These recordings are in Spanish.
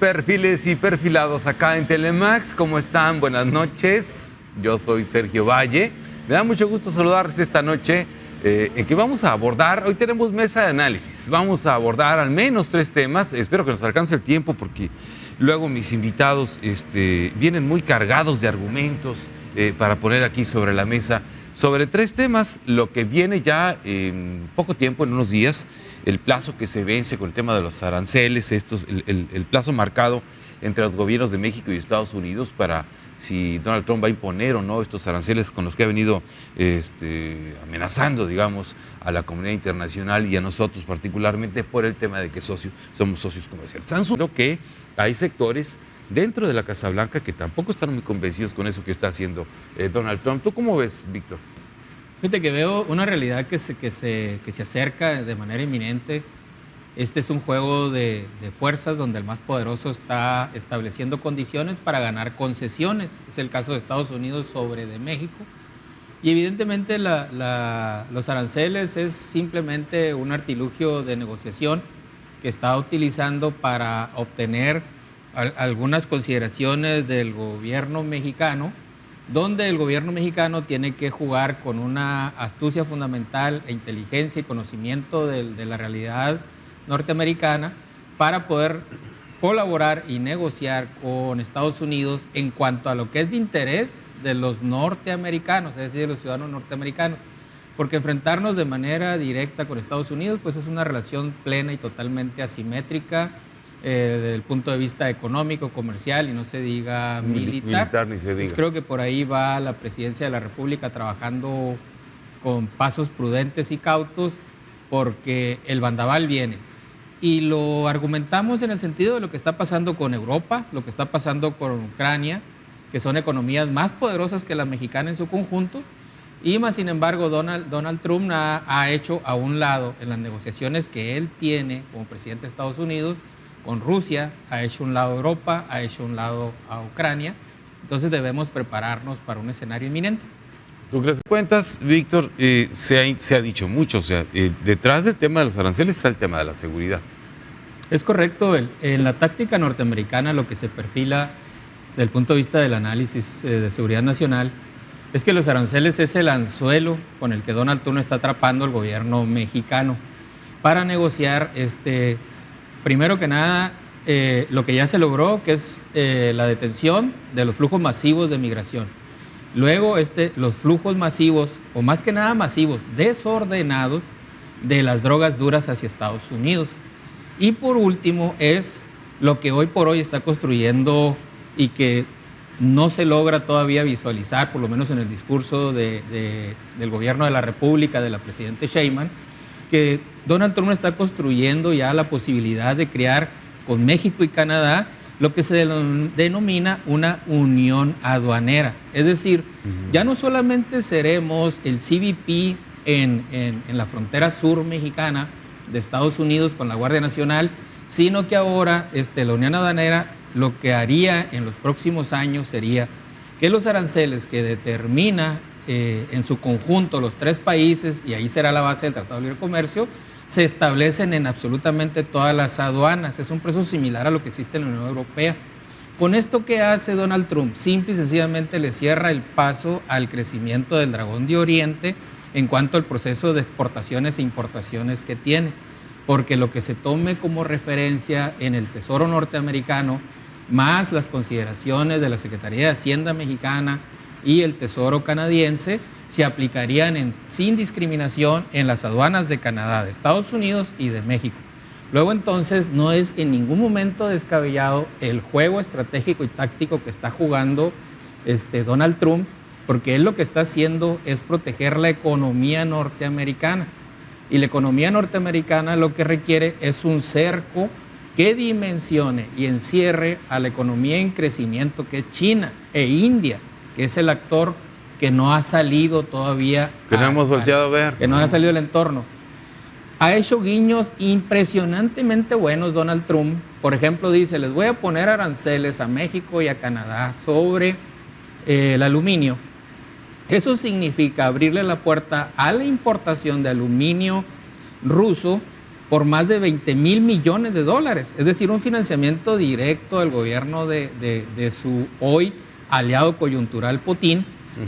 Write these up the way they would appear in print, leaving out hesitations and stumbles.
Perfiles y perfilados acá en Telemax, ¿cómo están? Buenas noches, yo soy Sergio Valle. Me da mucho gusto saludarles esta noche en que vamos a abordar, hoy tenemos mesa de análisis, vamos a abordar al menos 3 temas, espero que nos alcance el tiempo porque luego mis invitados vienen muy cargados de argumentos para poner aquí sobre la mesa sobre 3 temas, lo que viene ya en poco tiempo, en unos días, el plazo que se vence con el tema de los aranceles, el plazo marcado entre los gobiernos de México y Estados Unidos para si Donald Trump va a imponer o no estos aranceles con los que ha venido amenazando, digamos, a la comunidad internacional y a nosotros particularmente por el tema de que somos socios comerciales. Han sucedido que hay sectores dentro de la Casa Blanca que tampoco están muy convencidos con eso que está haciendo Donald Trump. ¿Tú cómo ves, Víctor? Fíjate que veo una realidad que se acerca de manera inminente. Este es un juego de fuerzas donde el más poderoso está estableciendo condiciones para ganar concesiones. Es el caso de Estados Unidos sobre de México. Y evidentemente los aranceles es simplemente un artilugio de negociación que está utilizando para obtener algunas consideraciones del gobierno mexicano, donde el gobierno mexicano tiene que jugar con una astucia fundamental e inteligencia y conocimiento de la realidad norteamericana para poder colaborar y negociar con Estados Unidos en cuanto a lo que es de interés de los norteamericanos, es decir, de los ciudadanos norteamericanos, porque enfrentarnos de manera directa con Estados Unidos pues es una relación plena y totalmente asimétrica desde el punto de vista económico, comercial y no se diga militar. Ni se diga. Pues creo que por ahí va la presidencia de la República trabajando con pasos prudentes y cautos porque el bandaval viene. Y lo argumentamos en el sentido de lo que está pasando con Europa, lo que está pasando con Ucrania, que son economías más poderosas que la mexicana en su conjunto, y más sin embargo Donald Trump ha hecho a un lado en las negociaciones que él tiene como presidente de Estados Unidos con Rusia, ha hecho un lado a Europa, ha hecho un lado a Ucrania, entonces debemos prepararnos para un escenario inminente. ¿Tú crees? Cuentas, Víctor, se ha dicho mucho, o sea, detrás del tema de los aranceles está el tema de la seguridad. Es correcto, en la táctica norteamericana lo que se perfila desde el punto de vista del análisis de seguridad nacional es que los aranceles es el anzuelo con el que Donald Trump está atrapando al gobierno mexicano para negociar primero que nada, lo que ya se logró, que es la detención de los flujos masivos de migración. Luego, los flujos masivos, o más que nada masivos, desordenados de las drogas duras hacia Estados Unidos. Y por último, es lo que hoy por hoy está construyendo y que no se logra todavía visualizar, por lo menos en el discurso del gobierno de la República, de la presidenta Sheinbaum, que Donald Trump está construyendo ya la posibilidad de crear con México y Canadá lo que se denomina una unión aduanera. Es decir, ya no solamente seremos el CBP en la frontera sur mexicana de Estados Unidos con la Guardia Nacional, sino que ahora la unión aduanera lo que haría en los próximos años sería que los aranceles que determina en su conjunto los 3 países, y ahí será la base del Tratado de Libre Comercio, se establecen en absolutamente todas las aduanas. Es un proceso similar a lo que existe en la Unión Europea. Con esto, ¿qué hace Donald Trump? Simple y sencillamente le cierra el paso al crecimiento del dragón de Oriente en cuanto al proceso de exportaciones e importaciones que tiene. Porque lo que se tome como referencia en el Tesoro norteamericano, más las consideraciones de la Secretaría de Hacienda mexicana y el Tesoro canadiense, se aplicarían sin discriminación en las aduanas de Canadá, de Estados Unidos y de México. Luego entonces no es en ningún momento descabellado el juego estratégico y táctico que está jugando Donald Trump, porque él lo que está haciendo es proteger la economía norteamericana. Y la economía norteamericana lo que requiere es un cerco que dimensione y encierre a la economía en crecimiento, que es China e India, que es el actor que no ha salido todavía. Que no hemos volteado a ver. Que no ha salido del entorno. Ha hecho guiños impresionantemente buenos Donald Trump. Por ejemplo, dice, les voy a poner aranceles a México y a Canadá sobre el aluminio. Eso significa abrirle la puerta a la importación de aluminio ruso por más de 20,000 millones de dólares. Es decir, un financiamiento directo del gobierno de su hoy aliado coyuntural Putin.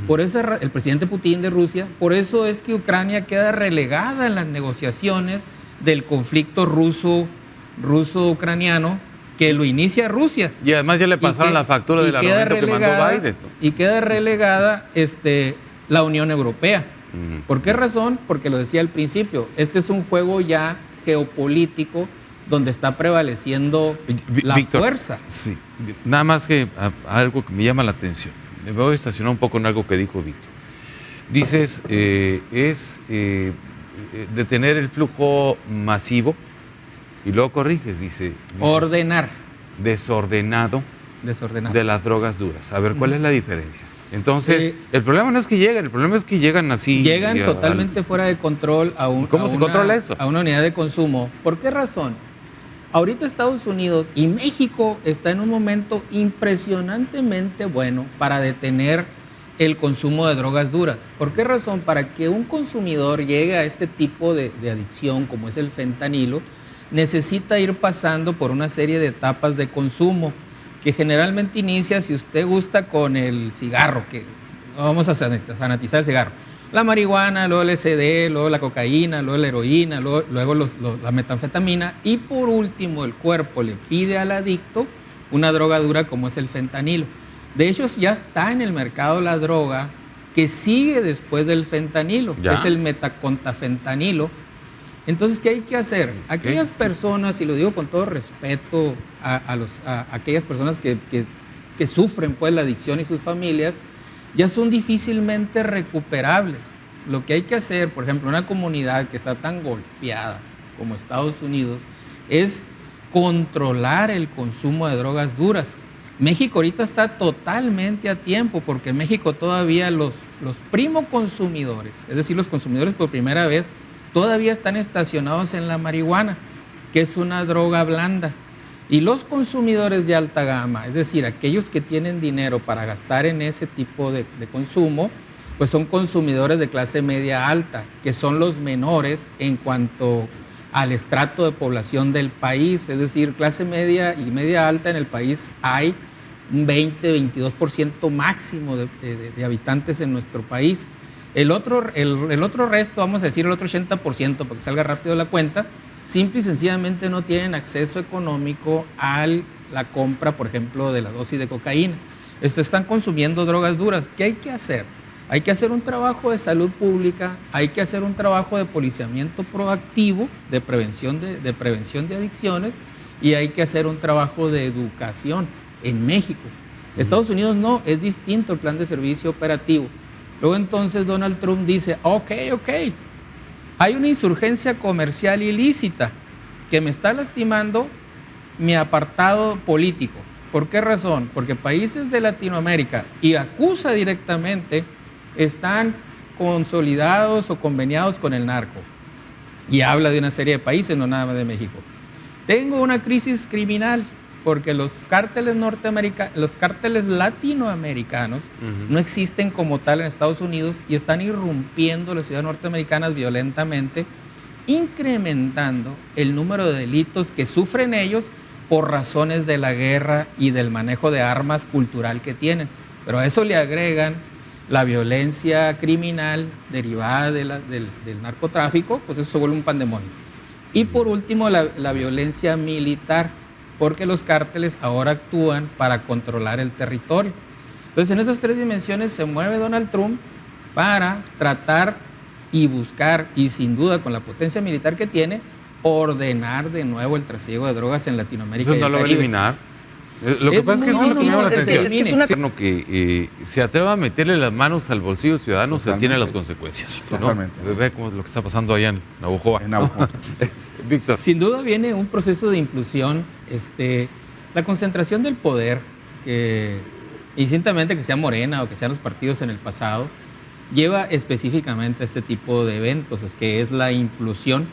Por eso el presidente Putin de Rusia, por eso es que Ucrania queda relegada en las negociaciones del conflicto ruso-ucraniano que lo inicia Rusia. Y además ya le pasaron la factura del armamento que mandó Biden. Y queda relegada la Unión Europea. ¿Por qué razón? Porque lo decía al principio, este es un juego ya geopolítico donde está prevaleciendo la fuerza. Sí, nada más que algo que me llama la atención. Me voy a estacionar un poco en algo que dijo Víctor. Dices, detener el flujo masivo y luego corriges, dices, ordenar. Desordenado de las drogas duras. A ver, ¿cuál es la diferencia? Entonces, el problema no es que lleguen, el problema es que llegan así. Llegan totalmente fuera de control ¿Cómo se controla eso? A una unidad de consumo. ¿Por qué razón? Ahorita Estados Unidos y México está en un momento impresionantemente bueno para detener el consumo de drogas duras. ¿Por qué razón? Para que un consumidor llegue a este tipo de adicción, como es el fentanilo, necesita ir pasando por una serie de etapas de consumo que generalmente inicia, si usted gusta, con el cigarro, que vamos a sanatizar el cigarro. La marihuana, luego el LSD, luego la cocaína, luego la heroína, luego la metanfetamina y por último el cuerpo le pide al adicto una droga dura como es el fentanilo. De hecho ya está en el mercado la droga que sigue después del fentanilo, que es el metacontafentanilo. Entonces, ¿qué hay que hacer? Aquellas personas, y lo digo con todo respeto a aquellas personas que sufren pues la adicción y sus familias, ya son difícilmente recuperables. Lo que hay que hacer, por ejemplo, una comunidad que está tan golpeada como Estados Unidos, es controlar el consumo de drogas duras. México ahorita está totalmente a tiempo, porque en México todavía los primo consumidores, es decir, los consumidores por primera vez, todavía están estacionados en la marihuana, que es una droga blanda. Y los consumidores de alta gama, es decir, aquellos que tienen dinero para gastar en ese tipo de consumo, pues son consumidores de clase media alta, que son los menores en cuanto al estrato de población del país. Es decir, clase media y media alta en el país hay un 20-22% máximo de habitantes en nuestro país. El otro resto, vamos a decir el otro 80%, para que salga rápido la cuenta, simple y sencillamente no tienen acceso económico a la compra, por ejemplo, de la dosis de cocaína. Están consumiendo drogas duras. ¿Qué hay que hacer? Hay que hacer un trabajo de salud pública, hay que hacer un trabajo de policiamiento proactivo, de prevención de adicciones, y hay que hacer un trabajo de educación en México. Estados Unidos no, es distinto el plan de servicio operativo. Luego entonces Donald Trump dice, ok, hay una insurgencia comercial ilícita que me está lastimando mi apartado político. ¿Por qué razón? Porque países de Latinoamérica, y acusa directamente, están consolidados o conveniados con el narco. Y habla de una serie de países, no nada más de México. Tengo una crisis criminal porque los cárteles latinoamericanos no existen como tal en Estados Unidos y están irrumpiendo las ciudades norteamericanas violentamente, incrementando el número de delitos que sufren ellos por razones de la guerra y del manejo de armas cultural que tienen. Pero a eso le agregan la violencia criminal derivada del narcotráfico, pues eso se vuelve un pandemonio. Y por último, la violencia militar, porque los cárteles ahora actúan para controlar el territorio. Entonces, en esas tres dimensiones se mueve Donald Trump para tratar y buscar, y sin duda con la potencia militar que tiene, ordenar de nuevo el trasiego de drogas en Latinoamérica. Eso no lo va a eliminar. Lo que pasa es que eso es lo que me llama la atención. Es gobierno que se atreva a meterle las manos al bolsillo del ciudadano, se tiene las consecuencias. Totalmente. ¿No? Ve como lo que está pasando allá en Navojoa. Víctor. Sin duda viene un proceso de inclusión, la concentración del poder, que indistintamente que sea Morena o que sean los partidos en el pasado, lleva específicamente a este tipo de eventos, que es la implusión.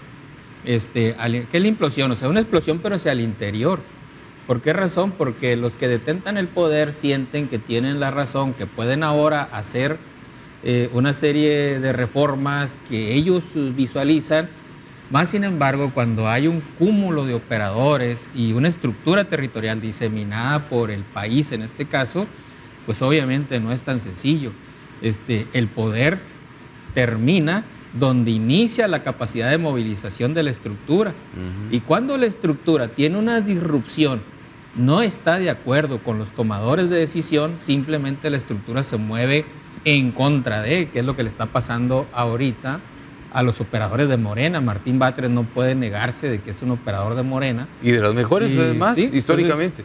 ¿Qué es la implosión? O sea, una explosión pero hacia el interior. ¿Por qué razón? Porque los que detentan el poder sienten que tienen la razón, que pueden ahora hacer una serie de reformas que ellos visualizan Más sin embargo, cuando hay un cúmulo de operadores y una estructura territorial diseminada por el país, en este caso, pues obviamente no es tan sencillo. El poder termina donde inicia la capacidad de movilización de la estructura. Y cuando la estructura tiene una disrupción, no está de acuerdo con los tomadores de decisión, simplemente la estructura se mueve en contra de, que es lo que le está pasando ahorita a los operadores de Morena. Martín Batres no puede negarse de que es un operador de Morena. Y de los mejores, además, sí, históricamente.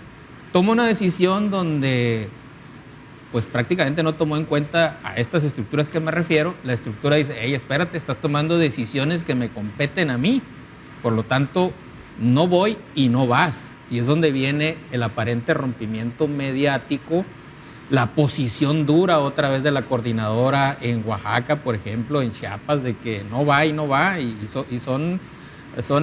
Toma una decisión donde pues prácticamente no tomó en cuenta a estas estructuras que me refiero. La estructura dice, hey, espérate, estás tomando decisiones que me competen a mí, por lo tanto, no voy y no vas. Y es donde viene el aparente rompimiento mediático, la posición dura otra vez de la coordinadora en Oaxaca, por ejemplo, en Chiapas, de que no va y no va, y son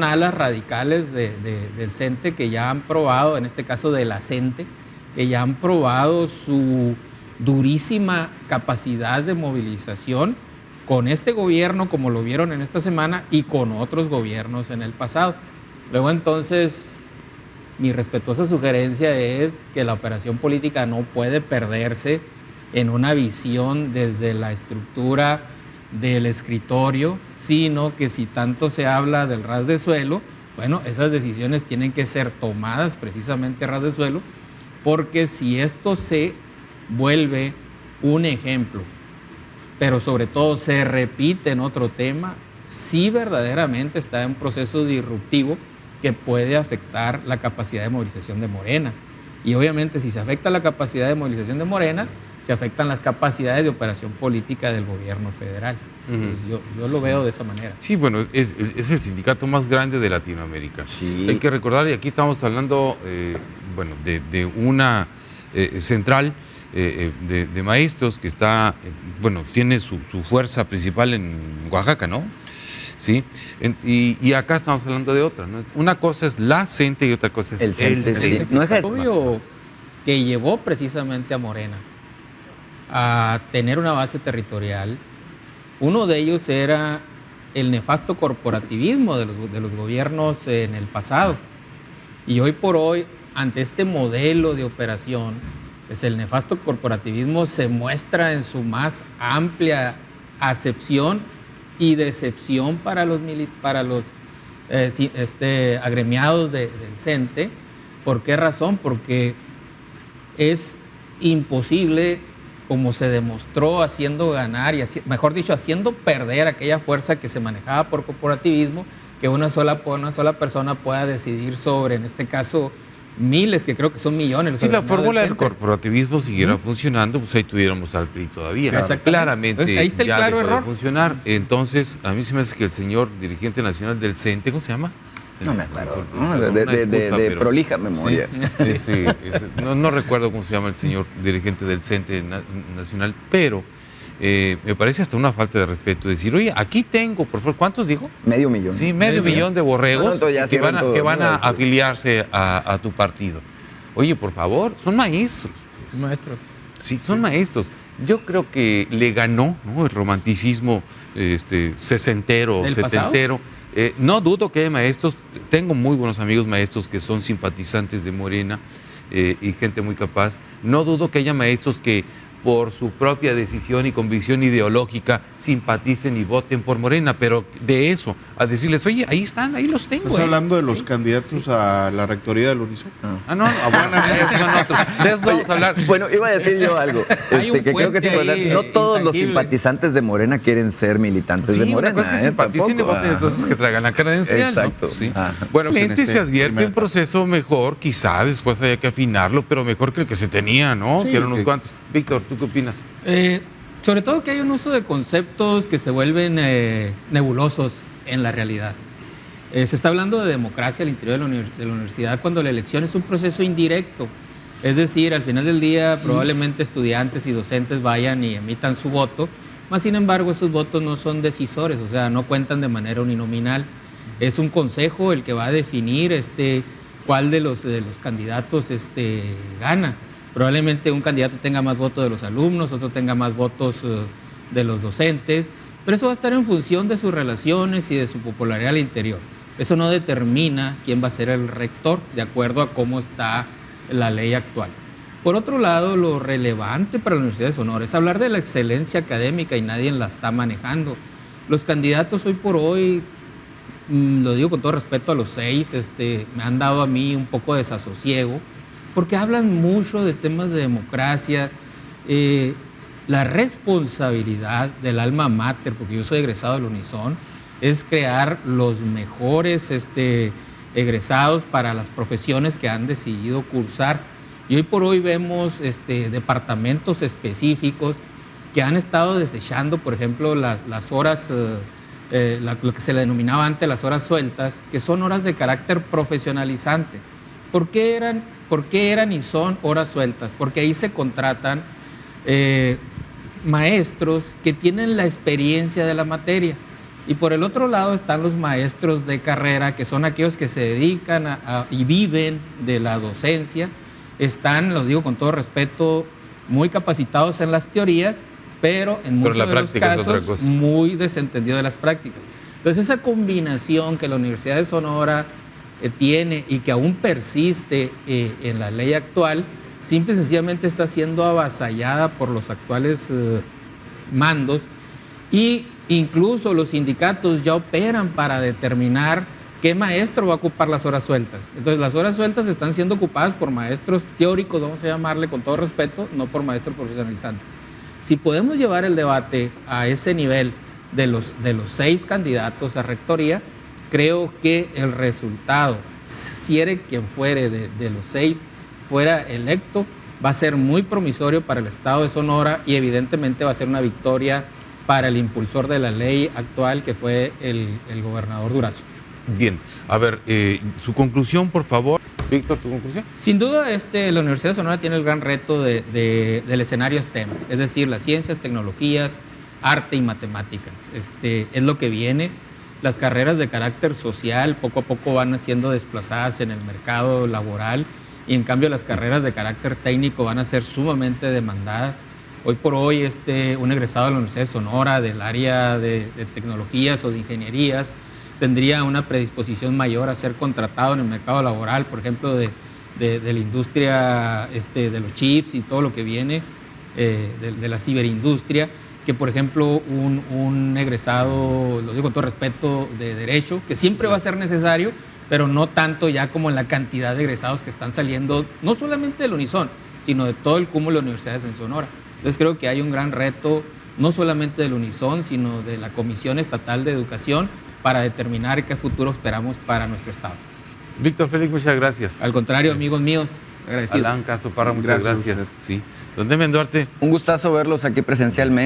alas radicales del CENTE que ya han probado, en este caso de la CENTE, que ya han probado su durísima capacidad de movilización con este gobierno, como lo vieron en esta semana, y con otros gobiernos en el pasado. Luego entonces, mi respetuosa sugerencia es que la operación política no puede perderse en una visión desde la estructura del escritorio, sino que si tanto se habla del ras de suelo, bueno, esas decisiones tienen que ser tomadas precisamente ras de suelo, porque si esto se vuelve un ejemplo, pero sobre todo se repite en otro tema, sí verdaderamente está en un proceso disruptivo que puede afectar la capacidad de movilización de Morena. Y obviamente si se afecta la capacidad de movilización de Morena, se afectan las capacidades de operación política del gobierno federal. Entonces, yo lo veo de esa manera. Sí, bueno, es el sindicato más grande de Latinoamérica. Sí. Hay que recordar, y aquí estamos hablando de una central de maestros que está, tiene su fuerza principal en Oaxaca, ¿no? Sí, y acá estamos hablando de otra, ¿no? Una cosa es la CENTE y otra cosa es el CENTE. Sí. No deja de... Obvio que llevó precisamente a Morena a tener una base territorial. Uno de ellos era el nefasto corporativismo de los gobiernos en el pasado. Y hoy por hoy, ante este modelo de operación, pues el nefasto corporativismo se muestra en su más amplia acepción y decepción para los agremiados del CENTE. ¿Por qué razón? Porque es imposible, como se demostró haciendo ganar y mejor dicho, haciendo perder aquella fuerza que se manejaba por corporativismo, que una sola persona pueda decidir sobre, en este caso, miles, que creo que son millones. Si la fórmula del corporativismo siguiera funcionando, pues ahí tuviéramos al PRI todavía. Claramente ahí está el ya claro dejó de error. funcionar. Entonces, a mí se me hace que el señor dirigente nacional del CENTE, ¿cómo se llama? No me acuerdo, de prolija memoria. Sí. No recuerdo cómo se llama el señor dirigente del CENTE nacional, pero me parece hasta una falta de respeto decir, oye, aquí tengo, por favor, ¿cuántos dijo? Medio millón. Sí, medio millón de borregos que van a afiliarse a tu partido. Oye, por favor, son maestros. Pues. Maestros. Sí, son maestros. Yo creo que le ganó, ¿no?, el romanticismo sesentero, setentero. No dudo que haya maestros, tengo muy buenos amigos maestros que son simpatizantes de Morena y gente muy capaz. No dudo que haya maestros que por su propia decisión y convicción ideológica simpaticen y voten por Morena, pero de eso, a decirles, oye, ahí están, ahí los tengo. ¿Estás hablando de los candidatos a la rectoría del UNICEF? No, bueno, esos son otros. De eso vamos a hablar. Bueno, iba a decir yo algo, que creo que es importante. No todos los simpatizantes de Morena quieren ser militantes de Morena. Sí, una cosa es que simpaticen y voten, entonces que traigan la credencial. Exacto. ¿No? Sí. Bueno, se advierte un proceso mejor, quizá después haya que afinarlo, pero mejor que el que se tenía, ¿no? Sí, que eran unos cuantos. Víctor, ¿tú qué opinas? Sobre todo que hay un uso de conceptos que se vuelven nebulosos en la realidad. Se está hablando de democracia al interior de la universidad cuando la elección es un proceso indirecto. Es decir, al final del día probablemente estudiantes y docentes vayan y emitan su voto, más sin embargo esos votos no son decisores, o sea, no cuentan de manera uninominal. Es un consejo el que va a definir cuál de los candidatos gana. Probablemente un candidato tenga más votos de los alumnos, otro tenga más votos de los docentes, Pero eso va a estar en función de sus relaciones y de su popularidad al interior. Eso no determina quién va a ser el rector, de acuerdo a cómo está la ley actual. Por otro lado, lo relevante para la Universidad de Sonora es hablar de la excelencia académica y nadie la está manejando. Los candidatos hoy por hoy, lo digo con todo respeto a los 6, me han dado a mí un poco de desasosiego, porque hablan mucho de temas de democracia, la responsabilidad del alma mater, porque yo soy egresado del Unison, es crear los mejores egresados para las profesiones que han decidido cursar. Y hoy por hoy vemos departamentos específicos que han estado desechando, por ejemplo, las horas, lo que se le denominaba antes las horas sueltas, que son horas de carácter profesionalizante. ¿Por qué eran y son horas sueltas? Porque ahí se contratan maestros que tienen la experiencia de la materia. Y por el otro lado están los maestros de carrera, que son aquellos que se dedican y viven de la docencia. Están, lo digo con todo respeto, muy capacitados en las teorías, pero en muchos de los casos muy desentendidos de las prácticas. Entonces esa combinación que la Universidad de Sonora tiene y que aún persiste en la ley actual, simple y sencillamente está siendo avasallada por los actuales mandos, y incluso los sindicatos ya operan para determinar qué maestro va a ocupar las horas sueltas. Entonces las horas sueltas están siendo ocupadas por maestros teóricos, vamos a llamarle con todo respeto, no por maestros profesionalizantes. Si podemos llevar el debate a ese nivel de los 6 candidatos a rectoría, creo que el resultado, si quien fuere de los 6 fuera electo, va a ser muy promisorio para el estado de Sonora y evidentemente va a ser una victoria para el impulsor de la ley actual, que fue el gobernador Durazo. Bien, a ver, su conclusión, por favor. Víctor, ¿tu conclusión? Sin duda, la Universidad de Sonora tiene el gran reto del escenario STEM, es decir, las ciencias, tecnologías, arte y matemáticas. Es lo que viene. Las carreras de carácter social poco a poco van siendo desplazadas en el mercado laboral, y en cambio las carreras de carácter técnico van a ser sumamente demandadas. Hoy por hoy, un egresado de la Universidad de Sonora del área de tecnologías o de ingenierías tendría una predisposición mayor a ser contratado en el mercado laboral, por ejemplo, de la industria de los chips y todo lo que viene, de la ciberindustria, que por ejemplo un egresado, lo digo con todo respeto, de Derecho, que siempre va a ser necesario, pero no tanto ya como en la cantidad de egresados que están saliendo, no solamente del Unison, sino de todo el cúmulo de universidades en Sonora. Entonces creo que hay un gran reto, no solamente del Unison, sino de la Comisión Estatal de Educación, para determinar qué futuro esperamos para nuestro estado. Víctor Félix, muchas gracias. Al contrario, amigos míos, agradecido. Alan Caso Parra, muchas gracias. Sí. Don Demian Duarte. Un gustazo verlos aquí presencialmente.